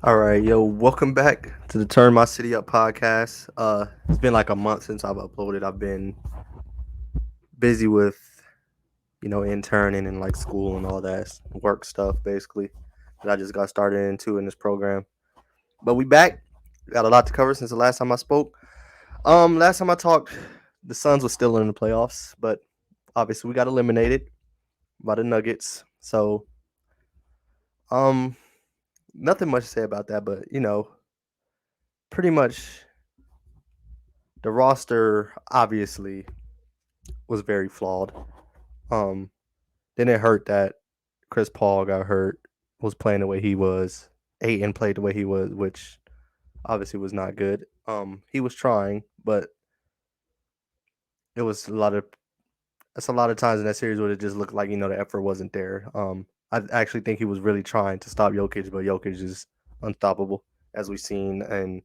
All right, yo, welcome back to the Turn My City Up podcast. It's been like a month since I've uploaded. I've been busy with, interning and like school and all that work stuff basically that I just got started into in this program. But we back. We got a lot to cover since the last time I spoke. Last time I talked, the Suns was still in the playoffs, but obviously we got eliminated by the Nuggets. So, um, nothing much to say about that, but pretty much the roster obviously was very flawed. Um, then it hurt that Chris Paul got hurt, was playing the way he was, Ayton played the way he was, which obviously was not good. He was trying, but it was a lot of it's a lot of times in that series where it just looked like the effort wasn't there. I actually think he was really trying to stop Jokic, but Jokic is unstoppable, as we've seen in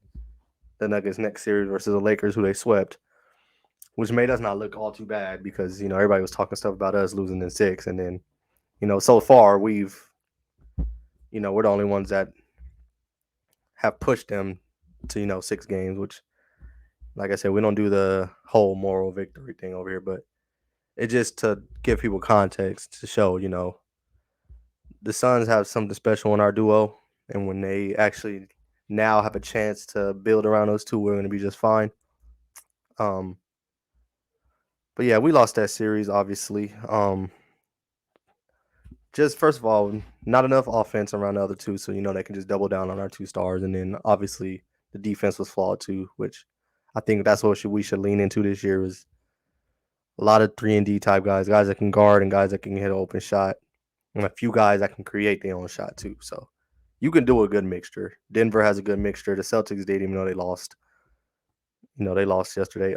the Nuggets next series versus the Lakers, who they swept, which made us not look all too bad because everybody was talking stuff about us losing in six, and then so far we're the only ones that have pushed them to 6 games, which, like I said, we don't do the whole moral victory thing over here, but it just to give people context to show the Suns have something special in our duo, and when they actually now have a chance to build around those two, we're going to be just fine. Um, but yeah, we lost that series, obviously. Just first of all, not enough offense around the other two, so they can just double down on our two stars, and then obviously the defense was flawed too, which I think that's what we should lean into this year is a lot of 3 and D type guys that can guard and guys that can hit an open shot, and a few guys that can create their own shot too. So you can do a good mixture. Denver has a good mixture. The Celtics did, even though they lost. They lost yesterday.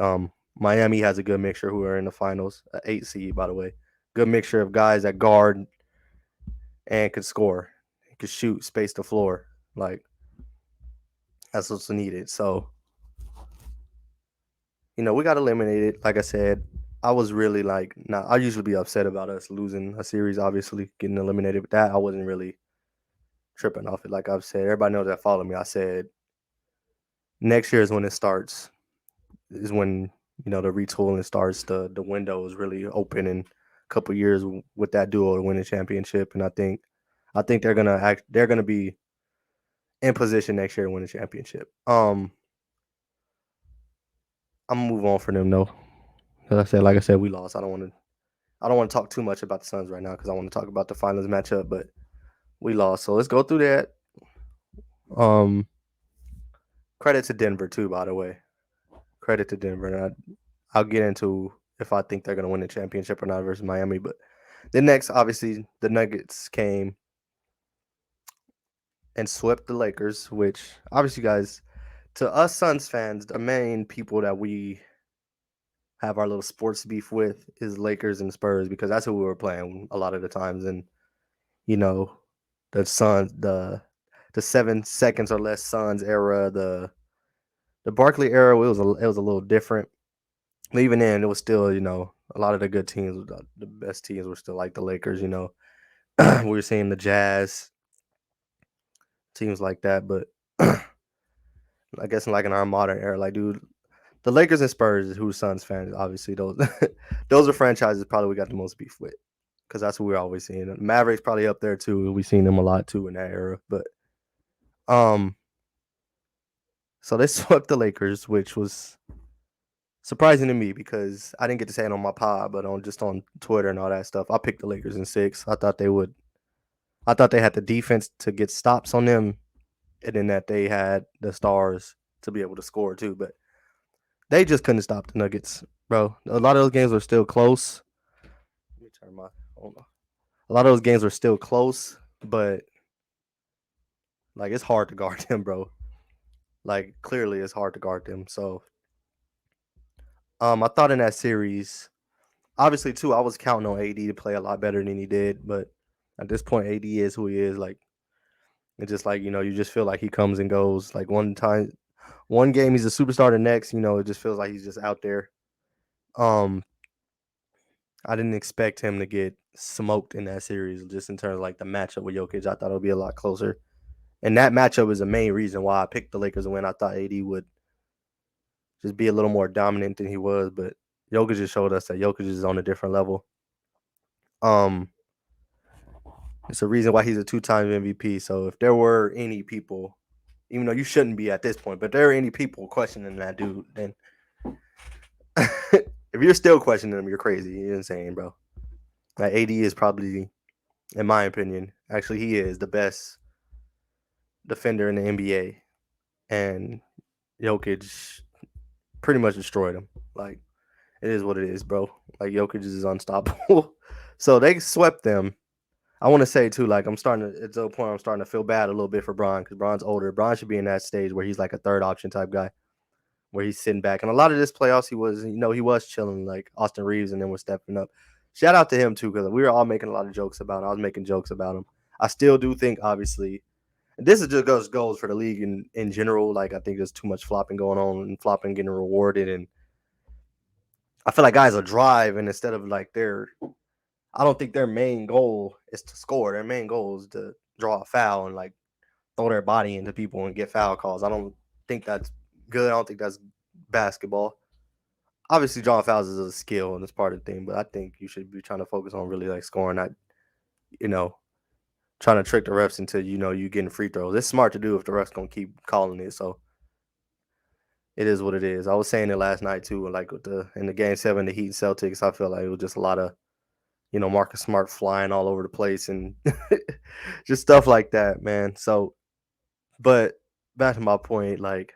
Miami has a good mixture who are in the finals, 8 seed by the way. Good mixture of guys that guard and could score, could shoot, space the floor. Like that's what's needed. So we got eliminated. Like I said, I was really like, not. I usually be upset about us losing a series. Obviously, getting eliminated. But that I wasn't really tripping off it. Like I've said, everybody knows that follow me. I said next year is when it starts. Is when the retooling starts. The window is really open in a couple years with that duo to win a championship. And I think they're gonna act. They're gonna be in position next year to win a championship. I'm gonna move on for them though. Like I said, we lost. I don't want to talk too much about the Suns right now because I want to talk about the finals matchup. But we lost, so let's go through that. Um, Credit to Denver too, by the way. Credit to Denver, and I'll get into if I think they're gonna win the championship or not versus Miami. But then next, obviously, the Nuggets came and swept the Lakers, which obviously, guys, to us Suns fans, the main people that we have our little sports beef with is Lakers and Spurs because that's who we were playing a lot of the times. And you know, the Suns, the 7 seconds or less Suns era, the Barkley era, it was a little different. But even then, it was still a lot of the good teams, the best teams were still like the Lakers. We were seeing the Jazz teams like that, but I guess in our modern era, like dude, the Lakers and Spurs is who Suns fans obviously those those are franchises probably we got the most beef with because that's what we're always seeing. Mavericks probably up there too. We've seen them a lot too in that era, but um, so they swept the Lakers, which was surprising to me because I didn't get to say it on my pod, but on Twitter and all that stuff, I picked the Lakers in six. I thought they would. I thought they had the defense to get stops on them, and then that they had the stars to be able to score too. But they just couldn't stop the Nuggets, bro. A lot of those games were still close. Let me turn my hold on. A lot of those games were still close, but like it's hard to guard them, bro. Like clearly, it's hard to guard them. So, I thought in that series, obviously too, I was counting on AD to play a lot better than he did, but at this point, AD is who he is. Like it's just like you just feel like he comes and goes. Like one game he's a superstar, the next, it just feels like he's just out there. Um, I didn't expect him to get smoked in that series, just in terms of like the matchup with Jokic. I thought it would be a lot closer. And that matchup is the main reason why I picked the Lakers to win. I thought AD would just be a little more dominant than he was, but Jokic just showed us that Jokic is on a different level. Um, it's a reason why he's a two-time MVP. So if there were any people, even though you shouldn't be at this point, but if there are any people questioning that dude, then if you're still questioning him, you're crazy. You're insane, bro. Like AD is probably, in my opinion, actually he is the best defender in the NBA, and Jokic pretty much destroyed him. Like it is what it is, bro. Like Jokic is unstoppable. So they swept them. I want to say too, like I'm starting to, it's a point I'm starting to feel bad a little bit for Bron because Bron's older. Bron should be in that stage where he's like a third option type guy, where he's sitting back. And a lot of this playoffs, he was chilling like Austin Reeves, and then was stepping up. Shout out to him too because we were all making a lot of jokes about him. I was making jokes about him. I still do think, obviously, and this is just goes for the league in general. Like I think there's too much flopping going on and flopping getting rewarded, and I feel like guys will drive and instead of like I don't think their main goal is to score. Their main goal is to draw a foul and like throw their body into people and get foul calls. I don't think that's good. I don't think that's basketball. Obviously, drawing fouls is a skill and it's part of the thing, but I think you should be trying to focus on really like scoring, not you know trying to trick the refs into you getting free throws. It's smart to do if the refs gonna keep calling it. So it is what it is. I was saying it last night too, like with in the game seven, the Heat and Celtics. I felt like it was just a lot of Marcus Smart flying all over the place and just stuff like that, man. So, but back to my point, like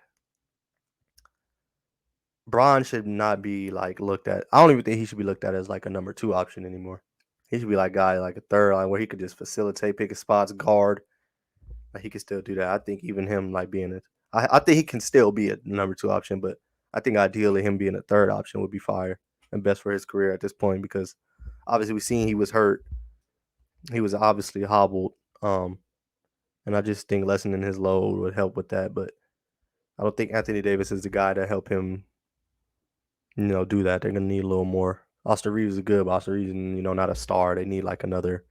Bron should not be like looked at. I don't even think he should be looked at as like a number two option anymore. He should be like guy like a third line where he could just facilitate, pick his spots, guard. Like he could still do that. I think even him like I think he can still be a number two option, but I think ideally him being a third option would be fire and best for his career at this point because obviously we've seen he was hurt. He was obviously hobbled. And I just think lessening his load would help with that. But I don't think Anthony Davis is the guy to help him, do that. They're gonna need a little more. Austin Reeves is good, but Austin Reeves, not a star. They need like another.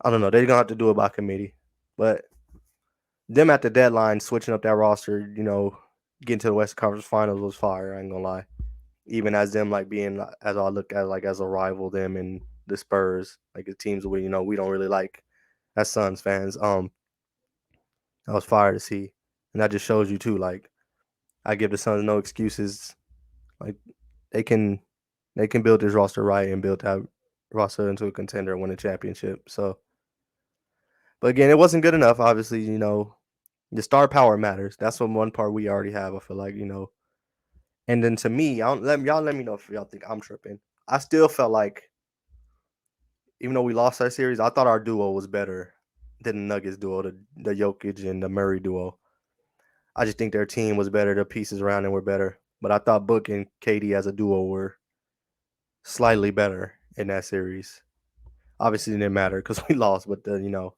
I don't know. They're gonna have to do it by committee. But them at the deadline, switching up that roster, getting to the Western Conference Finals was fire. I ain't gonna lie. Even as them like being as I look at like as a rival them and the Spurs, like the teams we we don't really like as Suns fans. That was fire to see, and that just shows you too. Like I give the Suns no excuses. Like they can they can build this roster right and build that roster into a contender and win a championship. So, but again, it wasn't good enough. Obviously, the star power matters. That's one part we already have. I feel like and then to me, y'all let me know if y'all think I'm tripping. I still felt like even though we lost that series, I thought our duo was better than the Nuggets duo, the Jokic and the Murray duo. I just think their team was better. The pieces around them were better. But I thought Book and KD as a duo were slightly better in that series. Obviously, it didn't matter because we lost. But that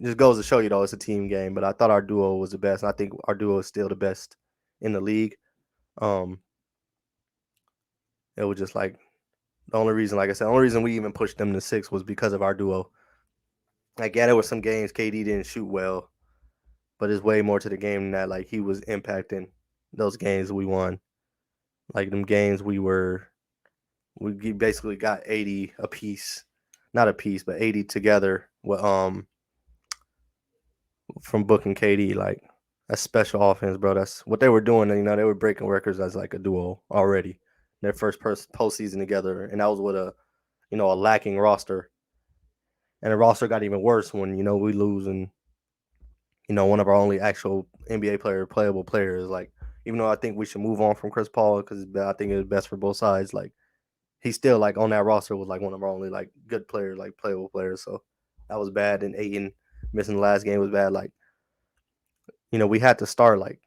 just goes to show you though it's a team game. But I thought our duo was the best. And I think our duo is still the best in the league. Um, it was just like the only reason, like I said, the only reason we even pushed them to six was because of our duo. Like yeah, there were some games KD didn't shoot well, but it's way more to the game than that. Like he was impacting those games we won. Like them games we basically got 80 a piece, not a piece, but 80 together with from Book and KD. Like that's special offense, bro. That's what they were doing. They were breaking records as like a duo already. Their first postseason together, and that was with a lacking roster. And the roster got even worse when we lose and one of our only actual NBA playable players. Like even though I think we should move on from Chris Paul because I think it's best for both sides. Like he's still like on that roster was like one of our only like good players, like playable players. So that was bad. And Aiton missing the last game was bad. Like, we had to start like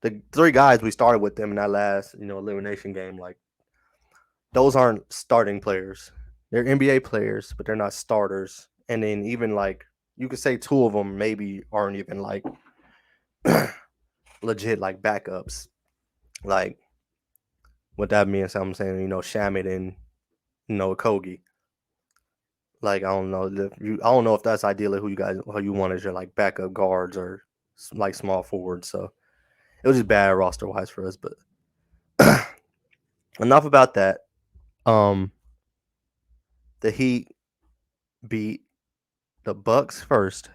the three guys we started with them in that last, elimination game. Like those aren't starting players. They're NBA players, but they're not starters. And then even like you could say two of them maybe aren't even like legit like backups. Like what that means, I'm saying, Shamit and Kogi. Like I don't know if that's ideally who you want as your like backup guards or like small forwards. So it was just bad roster wise for us. But enough about that. Um, the Heat beat the Bucks first,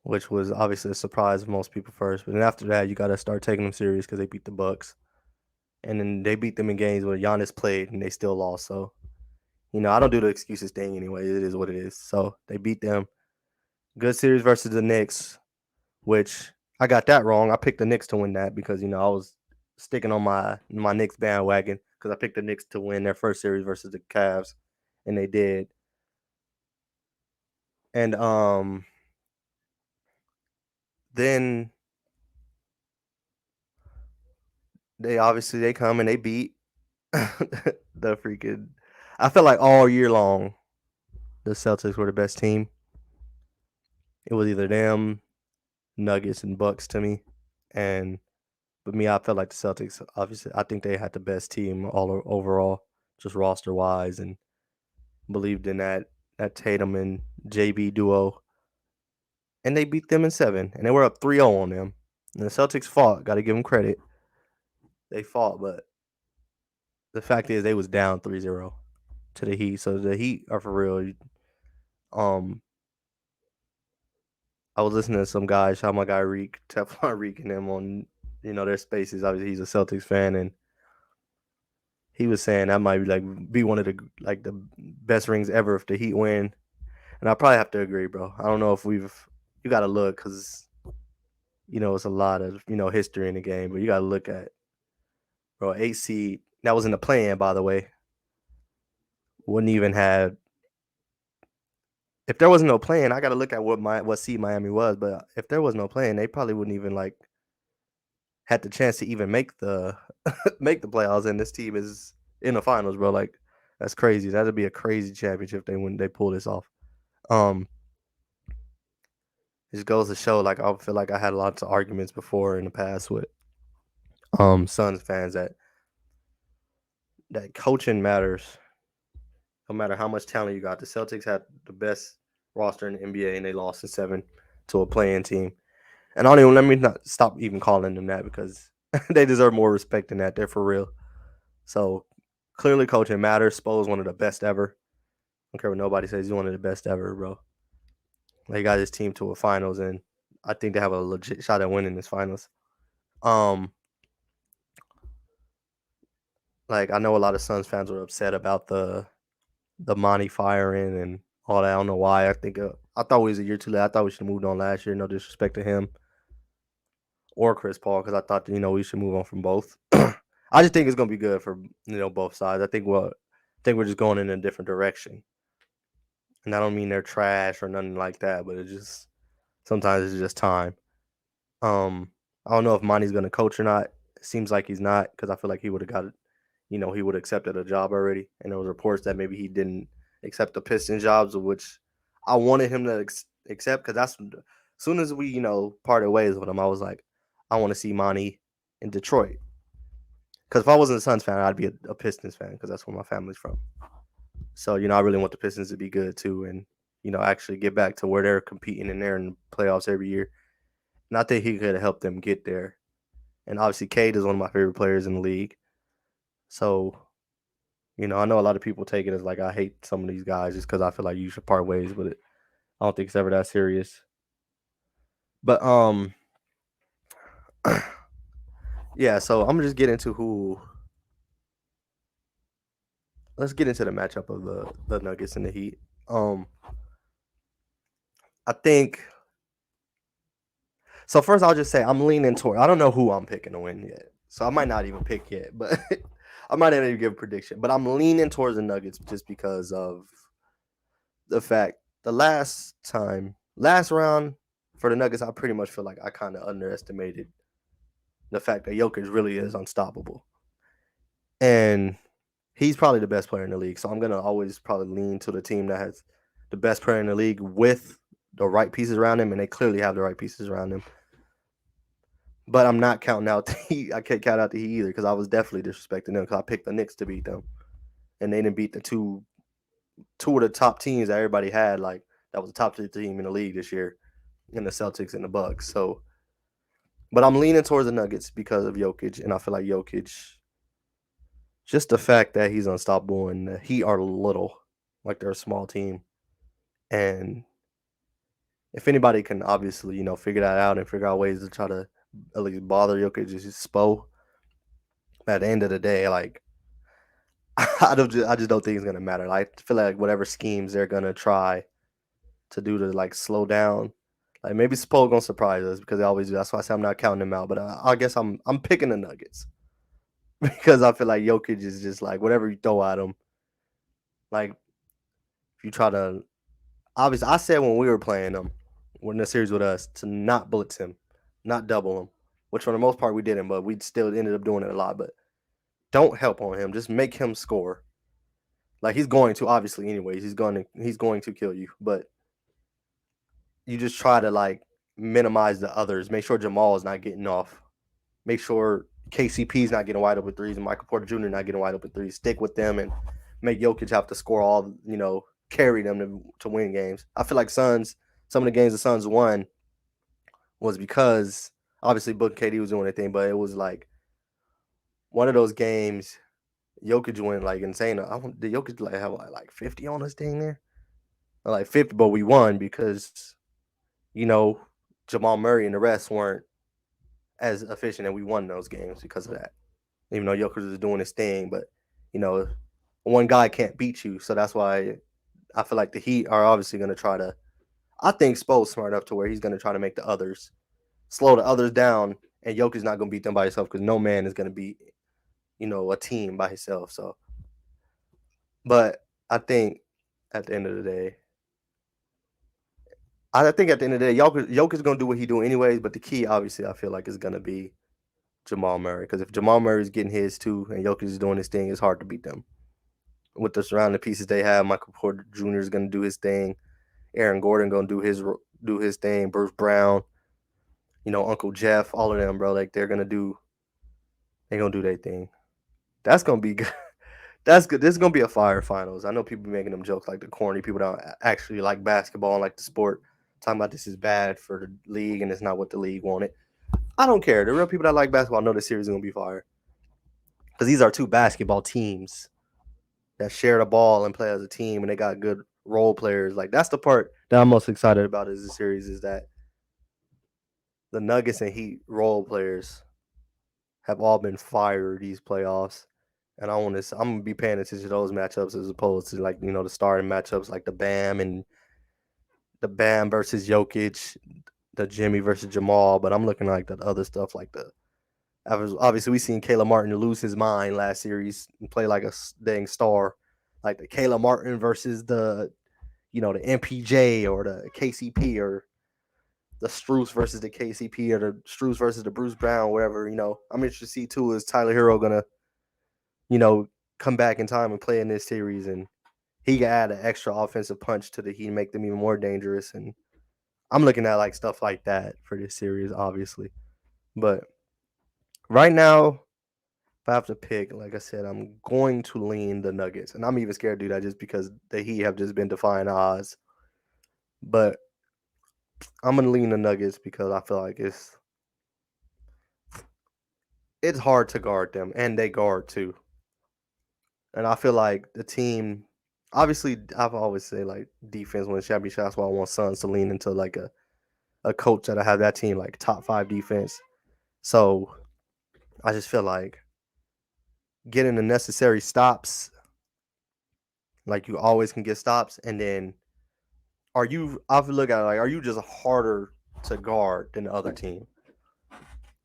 which was obviously a surprise to most people first. But then after that, you got to start taking them serious because they beat the Bucks, and then they beat them in games where Giannis played and they still lost. So I don't do the excuses thing anyway. It is what it is. So they beat them. Good series versus the Knicks, which I got that wrong. I picked the Knicks to win that because I was sticking on my Knicks bandwagon because I picked the Knicks to win their first series versus the Cavs, and they did. And then they come and they beat the freaking. I felt like all year long the Celtics were the best team. It was either them, Nuggets, and Bucks to me, and but me, I felt like the Celtics. Obviously, I think they had the best team overall, just roster wise, and believed in that Tatum and JB duo, and they beat them in 7, and they were up 3-0 on them. And the Celtics fought. Got to give them credit. They fought, but the fact is they was down 3-0 to the Heat. So the Heat are for real. Um, I was listening to some guys, shout out my guy Reek, Teflon Reek, and them on their spaces. Obviously, he's a Celtics fan, and he was saying that might be one of the best rings ever if the Heat win. And I probably have to agree, bro. I don't know if you got to look because it's a lot of history in the game, but you got to look at bro 8 seed that was in the play-in, by the way. Wouldn't even have if there was no play-in. I got to look at what seed Miami was, but if there was no play-in, they probably wouldn't even had the chance to even make the make the playoffs. And this team is in the finals, bro. Like that's crazy. That'd be a crazy championship when they pull this off. Um, It just goes to show, like I feel like I had lots of arguments before in the past with Suns fans that coaching matters. No matter how much talent you got, the Celtics had the best roster in the NBA, and they lost in 7 to a playing team. And I don't even let me not stop even calling them that because they deserve more respect than that. They're for real. So clearly, coaching matters. Spo is one of the best ever. I don't care what nobody says. He's one of the best ever, bro. They got his team to a finals, and I think they have a legit shot at winning this finals. Um, Like I know a lot of Suns fans were upset about the Monty firing and all that. I don't know why. I thought we was a year too late. I thought we should have moved on last year. No disrespect to him or Chris Paul, because I thought we should move on from both. I just think it's gonna be good for both sides. I think we're just going in a different direction, and I don't mean they're trash or nothing like that, but it just sometimes it's just time. Um, I don't know if Monty's gonna coach or not. It seems like he's not because I feel like he would have got it. He would have accepted a job already. And there was reports that maybe he didn't accept the Pistons jobs, which I wanted him to accept because as soon as we parted ways with him, I was like, I want to see Monty in Detroit. Because if I wasn't a Suns fan, I'd be a Pistons fan because that's where my family's from. So I really want the Pistons to be good too, and actually get back to where they're competing and they're in the playoffs every year. And I think he could have helped them get there. And obviously, Cade is one of my favorite players in the league. So I know a lot of people take it as like I hate some of these guys just because I feel like you should part ways with it. I don't think it's ever that serious. But yeah. So I'm gonna just get into who. Let's get into the matchup of the Nuggets and the Heat. I think so. First, I'll just say I'm leaning toward. I don't know who I'm picking to win yet, so I might not even pick yet. But I might not even give a prediction. But I'm leaning towards the Nuggets just because of the fact last round for the Nuggets, I pretty much feel like I kind of underestimated the fact that Jokic really is unstoppable. And he's probably the best player in the league. So I'm going to always probably lean to the team that has the best player in the league with the right pieces around him. And they clearly have the right pieces around him. But I'm not counting out the Heat. I can't count out the Heat either because I was definitely disrespecting them because I picked the Knicks to beat them. And they didn't beat the two two of the top teams that everybody had. Like that was the top three team in the league this year, in the Celtics and the Bucks. So, but I'm leaning towards the Nuggets because of Jokic, and I feel like Jokic, just the fact that he's unstoppable and the Heat are little, like they're a small team, and if anybody can obviously figure that out and figure out ways to try to at least bother Jokic, just Spo. At the end of the day, like I just don't think it's gonna matter. Like, I feel like whatever schemes they're gonna try to do to like slow down, like maybe Spo gonna surprise us because they always do. That's why I say I'm not counting them out. But I guess I'm picking the Nuggets because I feel like Jokic is just like whatever you throw at him. Like if you try to, obviously, I said when we were playing them, when the series with us, to not blitz him, not double him, which for the most part we didn't, but we still ended up doing it a lot. But don't help on him. Just make him score. Like he's going to obviously anyways. He's going to kill you. But you just try to like minimize the others. Make sure Jamal is not getting off. Make sure KCP is not getting wide open threes and Michael Porter Jr. not getting wide open threes. Stick with them and make Jokic have to score all, carry them to win games. I feel like some of the games the Suns won was because obviously Book and KD was doing their thing, but it was like one of those games Jokic went like insane. Did Jokic like have like 50 on this thing there? Like 50, but we won because you know Jamal Murray and the rest weren't as efficient, and we won those games because of that. Even though Jokic was doing his thing, but you know one guy can't beat you, so that's why I feel like the Heat are obviously going to try to. I think Spo's smart enough to where he's going to try to make the others slow the others down, and Jokic's not going to beat them by himself because no man is going to beat a team by himself. So, but I think at the end of the day, I think at the end of the day, Jokic's going to do what he do anyways. But the key, obviously, I feel like is going to be Jamal Murray because if Jamal Murray's getting his too and Jokic is doing his thing, it's hard to beat them with the surrounding pieces they have. Michael Porter Jr. is going to do his thing. Aaron Gordon going to do his thing. Bruce Brown, Uncle Jeff, all of them, bro. Like they gonna do their thing. That's gonna be good. That's good. This is gonna be a fire finals. I know people be making them jokes like the corny people don't actually like basketball and like the sport, talking about this is bad for the league and it's not what the league wanted. I don't care. The real people that like basketball know this series is gonna be fire because these are two basketball teams that share the ball and play as a team, and they got good role players. Like that's the part that I'm most excited about is the series is that the Nuggets and Heat role players have all been fired these playoffs. And I'm gonna be paying attention to those matchups as opposed to like the starting matchups like the Bam versus Jokic, the Jimmy versus Jamal. But I'm looking at like the other stuff like obviously we seen Caleb Martin lose his mind last series and play like a dang star, like the Caleb Martin versus the MPJ or the KCP or the Struce versus the KCP or the Struce versus the Bruce Brown, whatever. I'm interested to see too is Tyler Hero gonna you know, come back in time and play in this series, and he can add an extra offensive punch to the Heat and make them even more dangerous. And I'm looking at like stuff like that for this series, obviously. But right now, if I have to pick, like I said, I'm going to lean the Nuggets, and I'm even scared to do that just because the Heat have just been defying odds. But I'm gonna lean the Nuggets because I feel like it's hard to guard them, and they guard too. And I feel like the team, obviously, I've always say like defense wins championship. That's why I want Suns to lean into like a coach that'll have that team like top five defense. So I just feel like getting the necessary stops, like you always can get stops, and then I've look at it like, are you just harder to guard than the other team?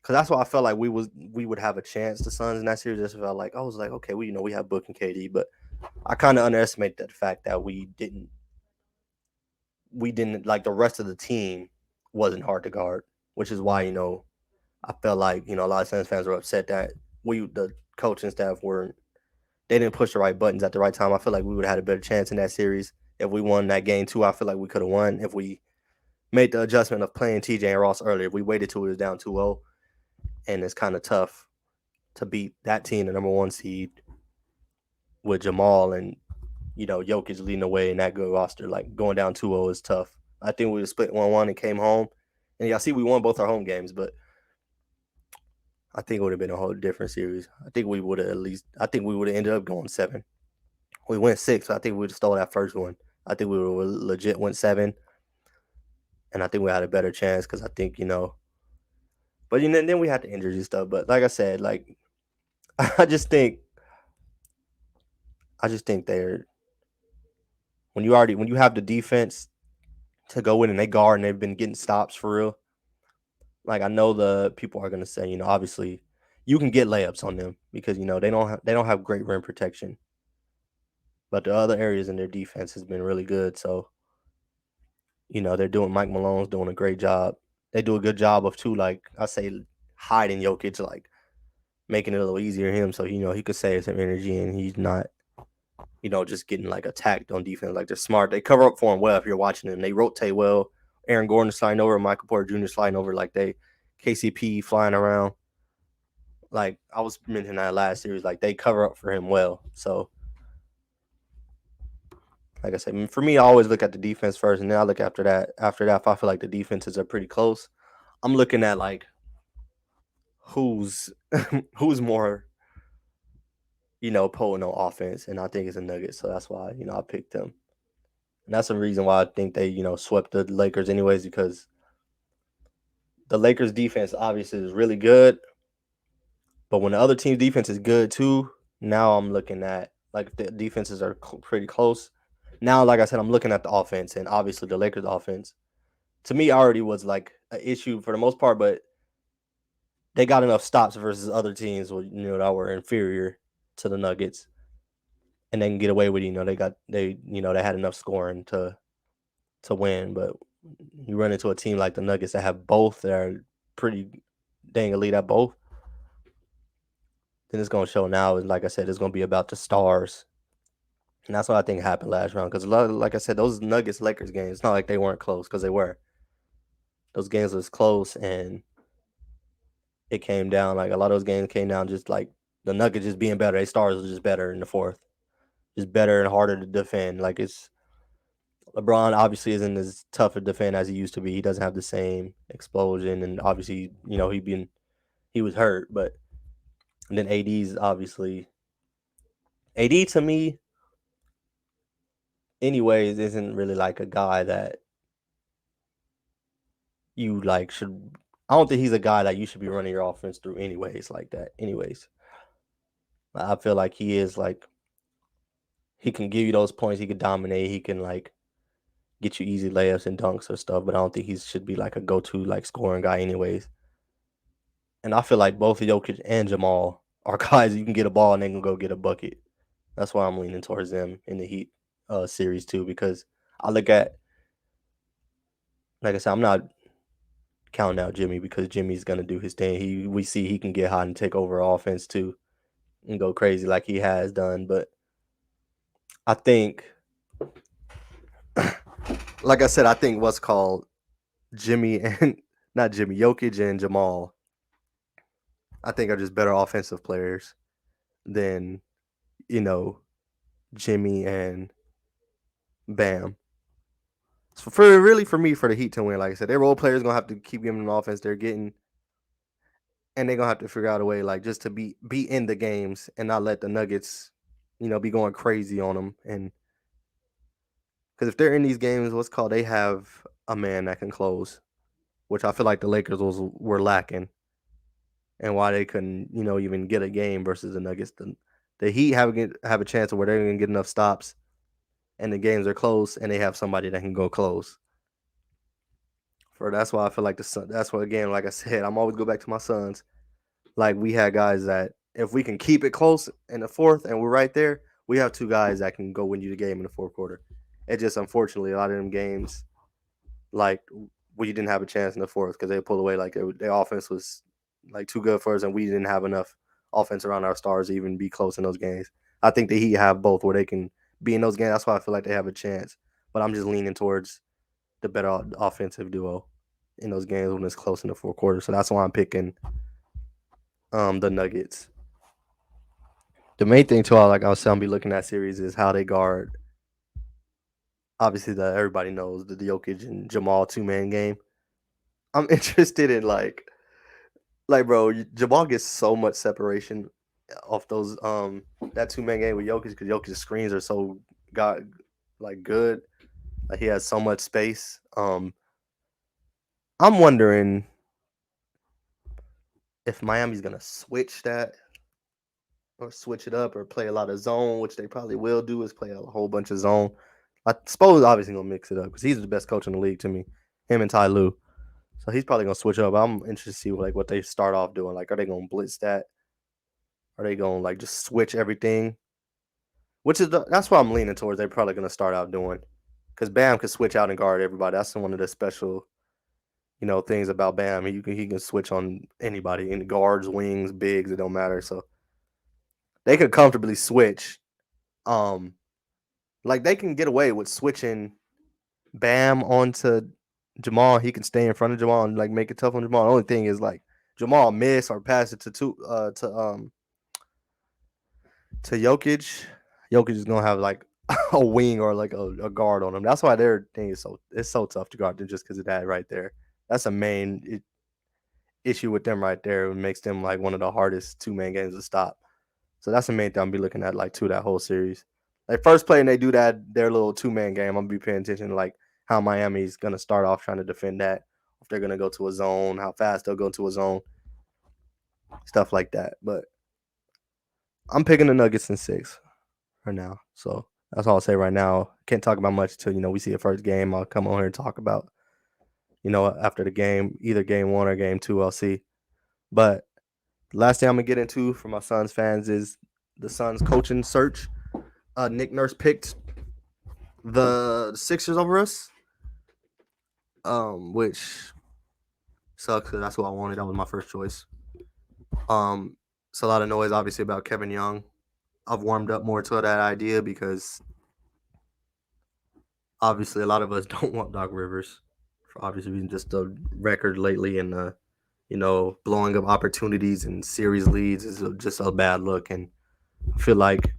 Because that's why I felt like we would have a chance. The Suns in that series just felt like I was like, okay, we have Book and KD, but I kind of underestimated the fact that we didn't like the rest of the team wasn't hard to guard, which is why I felt like a lot of Suns fans were upset that the coaching staff weren't they didn't push the right buttons at the right time. I feel like we would have had a better chance in that series if we won that game too. I feel like we could have won if we made the adjustment of playing TJ and Ross earlier. If we waited till we was down 2-0, and it's kind of tough to beat that team, the number one seed, with Jamal and Jokic leading the way in that good roster. Like going down 2-0 is tough. I think we would split 1-1 and came home. And y'all see we won both our home games, but I think it would have been a whole different series. I think we would have at least. I think we would have ended up going 7. We went 6. So I think we would have stole that first one. I think we would legit went 7, and I think we had a better chance because I think But then we had the injuries and stuff. But like I said, like I just think they're when you have the defense to go in and they guard and they've been getting stops for real. Like I know the people are gonna say, obviously you can get layups on them because they don't have great rim protection, but the other areas in their defense has been really good. So they're doing Mike Malone's doing a great job. They do a good job of too, like I say, hiding Jokic, like making it a little easier for him, so he could save some energy and he's not just getting like attacked on defense. Like they're smart. They cover up for him well if you're watching them. They rotate well. Aaron Gordon sliding over, Michael Porter Jr. sliding over, like they KCP flying around. Like I was mentioning that last series, like they cover up for him well. So like I said, for me, I always look at the defense first, and then I look after that. After that, if I feel like the defenses are pretty close, I'm looking at like who's who's more potent on offense, and I think it's a Nuggets. So that's why I picked them. And that's the reason why I think they swept the Lakers anyways, because the Lakers defense obviously is really good, but when the other team's defense is good too, now I'm looking at like if the defenses are pretty close. Now, like I said, I'm looking at the offense, and obviously the Lakers offense to me already was like an issue for the most part, but they got enough stops versus other teams that were inferior to the Nuggets, and they can get away with they had enough scoring to win. But you run into a team like the Nuggets that have both that are pretty dang elite at both, then it's going to show now. Like I said, it's going to be about the stars. And that's what I think happened last round. Because, like I said, those Nuggets Lakers games, it's not like they weren't close because they were. Those games was close and it came down. Like a lot of those games came down just like the Nuggets just being better. They stars was just better in the fourth. Just better and harder to defend. Like it's LeBron obviously isn't as tough to defend as he used to be. He doesn't have the same explosion, and obviously, he was hurt. But and then AD's obviously AD to me, anyways, isn't really like a guy that you like should. I don't think he's a guy that you should be running your offense through, anyways, like that. Anyways, I feel like he is like he can give you those points. He can dominate. He can like get you easy layups and dunks or stuff. But I don't think he should be like a go-to like scoring guy, anyways. And I feel like both Jokic and Jamal are guys you can get a ball and they can go get a bucket. That's why I'm leaning towards them in the Heat series too, because I look at, like I said, I'm not counting out Jimmy because Jimmy's gonna do his thing. We see he can get hot and take over offense too and go crazy like he has done. But I think, like I said, I think what's called Jimmy and not Jimmy, Jokic and Jamal, I think are just better offensive players than you know Jimmy and Bam. So for me for the Heat to win, like I said, their role players gonna have to keep giving them the offense they're getting, and they're gonna have to figure out a way like just to be in the games and not let the Nuggets, be going crazy on them. And because if they're in these games, what's called they have a man that can close, which I feel like the Lakers were lacking, and why they couldn't even get a game versus the Nuggets. The Heat have a chance where they're gonna get enough stops, and the games are close, and they have somebody that can go close. That's why I feel like the Sun. That's why again, like I said, I'm always go back to my Suns. Like we had guys that if we can keep it close in the fourth and we're right there, we have two guys that can go win you the game in the fourth quarter. It just unfortunately a lot of them games, like we didn't have a chance in the fourth because they pulled away. Like their offense was like too good for us, and we didn't have enough offense around our stars to even be close in those games. I think the Heat have both where they can be in those games. That's why I feel like they have a chance. But I'm just leaning towards the better offensive duo in those games when it's close in the fourth quarter. So that's why I'm picking the Nuggets. The main thing too, like I was saying, I'll be looking at series is how they guard obviously that everybody knows the Jokic and Jamal 2-man game. I'm interested in like bro, Jamal gets so much separation off those that 2-man game with Jokic because Jokic's screens are so got like good. Like he has so much space. I'm wondering if Miami's gonna switch that or switch it up or play a lot of zone, which they probably will do, is play a whole bunch of zone. I suppose obviously gonna mix it up because he's the best coach in the league to me, him and Ty Lue. So he's probably gonna switch up. I'm interested to see what they start off doing. Like, are they gonna blitz that? Are they gonna like just switch everything? That's what I'm leaning towards. They're probably gonna start out doing because Bam can switch out and guard everybody. That's one of the special things about Bam. He can switch on anybody, in guards, wings, bigs. It don't matter. So they could comfortably switch. Um, like they can get away with switching Bam onto Jamal. He can stay in front of Jamal and like make it tough on Jamal. The only thing is like Jamal miss or pass it to Jokic. Jokic is gonna have like a wing or like a guard on him. That's why their thing is so tough to guard them just because of that right there. That's a main issue with them right there. It makes them like one of the hardest 2-man games to stop. So that's the main thing I'm be looking at like to that whole series. Like first play and they do their little 2-man game, I'm gonna be paying attention to like how Miami's gonna start off trying to defend that. If they're gonna go to a zone, how fast they'll go to a zone, stuff like that. But I'm picking the Nuggets in 6 right now. So that's all I'll say right now. Can't talk about much until we see a first game. I'll come on here and talk about after the game, either game 1 or game 2. I'll see. But the last thing I'm gonna get into for my Suns fans is the Suns coaching search. Nick Nurse picked the Sixers over us, which sucks because that's what I wanted. That was my first choice. It's a lot of noise, obviously, about Kevin Young. I've warmed up more to that idea because obviously a lot of us don't want Doc Rivers for obvious reasons. Just the record lately and blowing up opportunities and series leads is just a bad look. And I feel like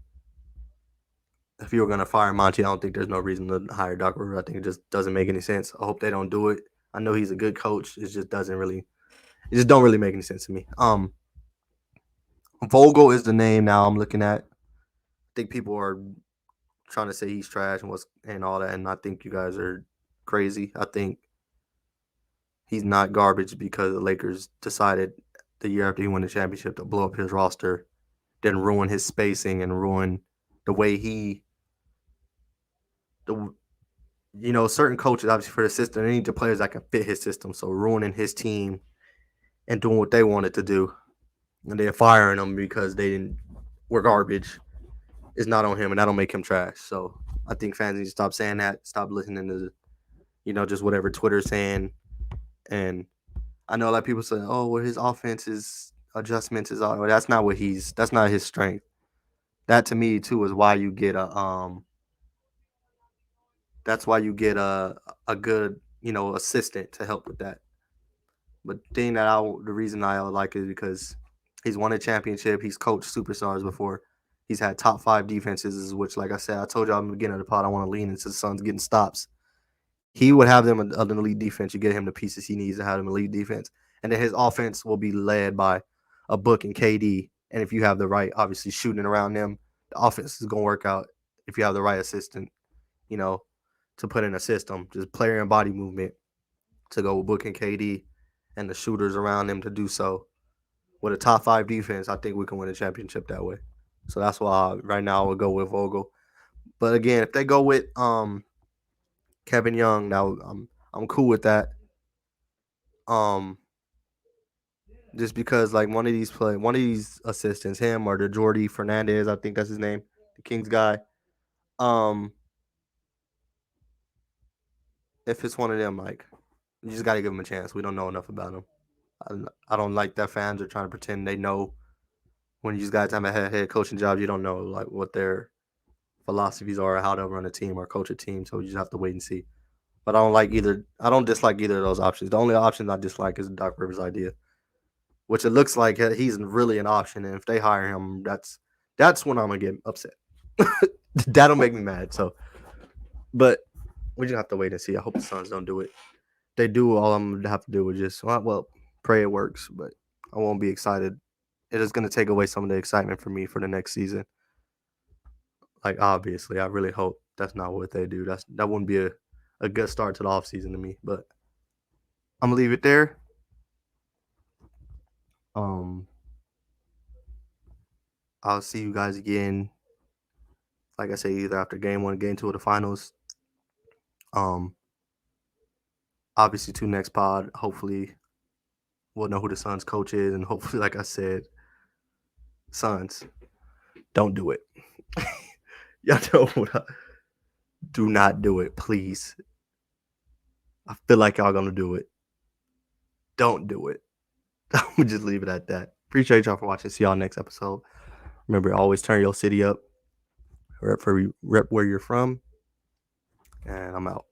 if you were gonna fire Monty, I don't think there's no reason to hire Doc Rivers. I think it just doesn't make any sense. I hope they don't do it. I know he's a good coach. It just don't really make any sense to me. Vogel is the name now I'm looking at. I think people are trying to say he's trash and all that, and I think you guys are crazy. I think he's not garbage because the Lakers decided the year after he won the championship to blow up his roster, then ruin his spacing and ruin the way certain coaches obviously for the system, they need the players that can fit his system. So ruining his team and doing what they wanted to do, and they're firing them because they were garbage, is not on him, and that'll make him trash. So I think fans need to stop saying that, stop listening to just whatever Twitter's saying. And I know a lot of people say, "Oh, well, his offense adjustments is all." Well, that's not that's not his strength. That to me too is why you get that's why you get a good assistant to help with that. But the reason I like it is because he's won a championship. He's coached superstars before. He's had top 5 defenses, which, like I said, I told y'all in the beginning of the pod, I want to lean into the Suns getting stops. He would have them an elite defense. You get him the pieces he needs to have an elite defense. And then his offense will be led by a Book and KD. And if you have the right, obviously, shooting around them, the offense is going to work out if you have the right assistant, to put in a system, just player and body movement to go with Book and KD and the shooters around them to do so. With a top 5 defense, I think we can win a championship that way. So that's why right now I would go with Vogel. But again, if they go with Kevin Young, now I'm cool with that. Just because like one of these assistants, him or the Jordy Fernandez, I think that's his name, the Kings guy. If it's one of them, like you just got to give him a chance. We don't know enough about him. I don't like that fans are trying to pretend they know. When you just guys have a head coaching job, you don't know like what their philosophies are, or how to run a team or coach a team. So you just have to wait and see. But I don't dislike either of those options. The only option I dislike is Doc Rivers' idea, which it looks like he's really an option. And if they hire him, that's when I'm gonna get upset. That'll make me mad. So, but we just have to wait and see. I hope the Suns don't do it. They do, all I'm gonna have to do is just well, pray it works, but I won't be excited. It is gonna take away some of the excitement for me for the next season. Like obviously, I really hope that's not what they do. That wouldn't be a good start to the offseason to me. But I'm gonna leave it there. Um, I'll see you guys again. Like I say, either after game one, game two of the finals. Um, obviously, two next pod. Hopefully, we'll know who the Suns coach is, and hopefully, like I said, Suns, don't do it. Y'all know what? Do not do it, please. I feel like y'all gonna do it. Don't do it. I'm gonna just leave it at that. Appreciate y'all for watching. See y'all next episode. Remember, always turn your city up. Rep where you're from. And I'm out.